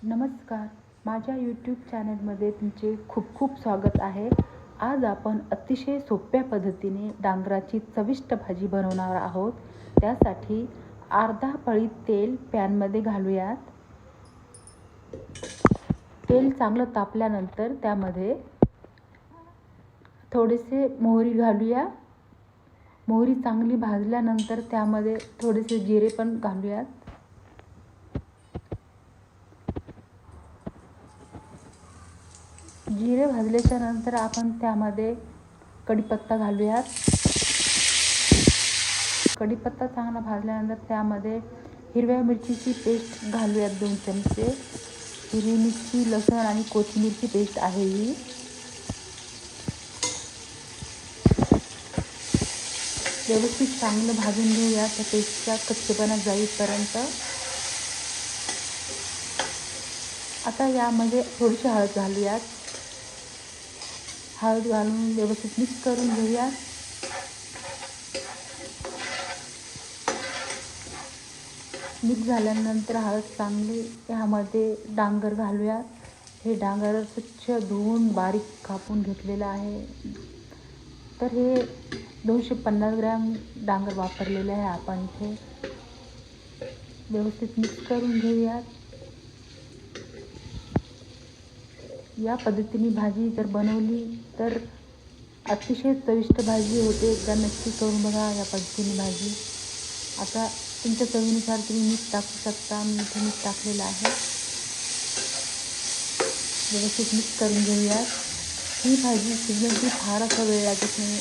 नमस्कार, माझ्या यूट्यूब चॅनलमध्ये तुमचे खूप खूप स्वागत आहे. आज आपण अतिशय सोप्या पद्धतीने डांगराची चविष्ट भाजी बनवणार आहोत. त्यासाठी अर्धा पळी तेल पॅनमध्ये घालूयात. तेल चांगलं तापल्यानंतर त्यामध्ये थोडेसे मोहरी घालूया. मोहरी चांगली भाजल्यानंतर त्यामध्ये थोडेसे जिरे पण घालूयात. जिरे भाजल्याच्या नंतर आपण त्यामध्ये कढीपत्ता घालूयात. कढीपत्ता चांगला भाजल्यानंतर त्यामध्ये हिरव्या मिरचीची पेस्ट घालूयात 2 चमचे. हिरवी मिरची, लसूण आणि कोथिंबीरची पेस्ट आहे ही. व्यवस्थित चांगलं भाजून घेऊया त्या पेस्टचा कच्चेपणा जाईपर्यंत. आता यामध्ये थोडीशी हळद घालूयात. हळद घालून व्यवस्थित मिक्स करून घेऊयात. मिक्स झाल्यानंतर हळद चांगली यामध्ये डांगर घालूयात. हे डांगर स्वच्छ धुवून बारीक कापून घेतलेलं आहे. तर हे 250 ग्रॅम डांगर वापरलेले आहे आपण इथे. व्यवस्थित मिक्स करून घेऊयात. या पद्धतीने भाजी जर बनवली तर अतिशय चविष्ट भाजी होते. एकदा नक्की करून बघा या पद्धतीने भाजी. आता तुमच्या चवीनुसार तुम्ही मीठ टाकू शकता. मी इथे मीठ टाकलेलं आहे. व्यवस्थित मिक्स करून घेऊयात. ही भाजी शिजण्याची फार असा वेळ लागत नाही.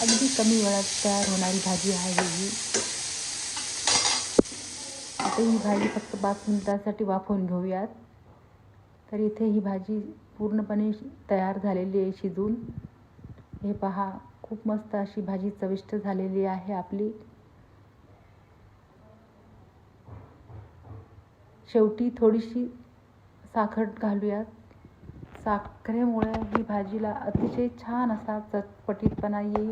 अगदी कमी वेळात तयार होणारी भाजी आहे ही. आता ही भाजी फक्त 5 मिनिटांसाठी वाफवून घेऊयात. तर इथे ही भाजी पूर्णपणे तयार झालेली आहे शिजून. हे पहा, खूप मस्त अशी भाजी चविष्ट झालेली आहे आपली. शेवटी थोडीशी साखर घालूयात. साखरेमुळे ही भाजीला अतिशय छान असा चटपटीतपणा येईल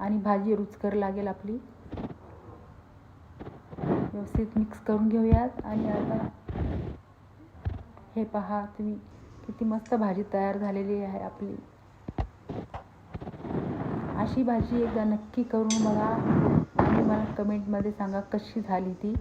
आणि भाजी रुचकर लागेल आपली. व्यवस्थित मिक्स करून घेऊयात. आणि आता हे पहा तुम्ही, किती मस्त भाजी तयार झालेली आहे आपली. अशी भाजी एकदा नक्की करून बघा आणि मला कमेंटमध्ये सांगा कशी झाली ती.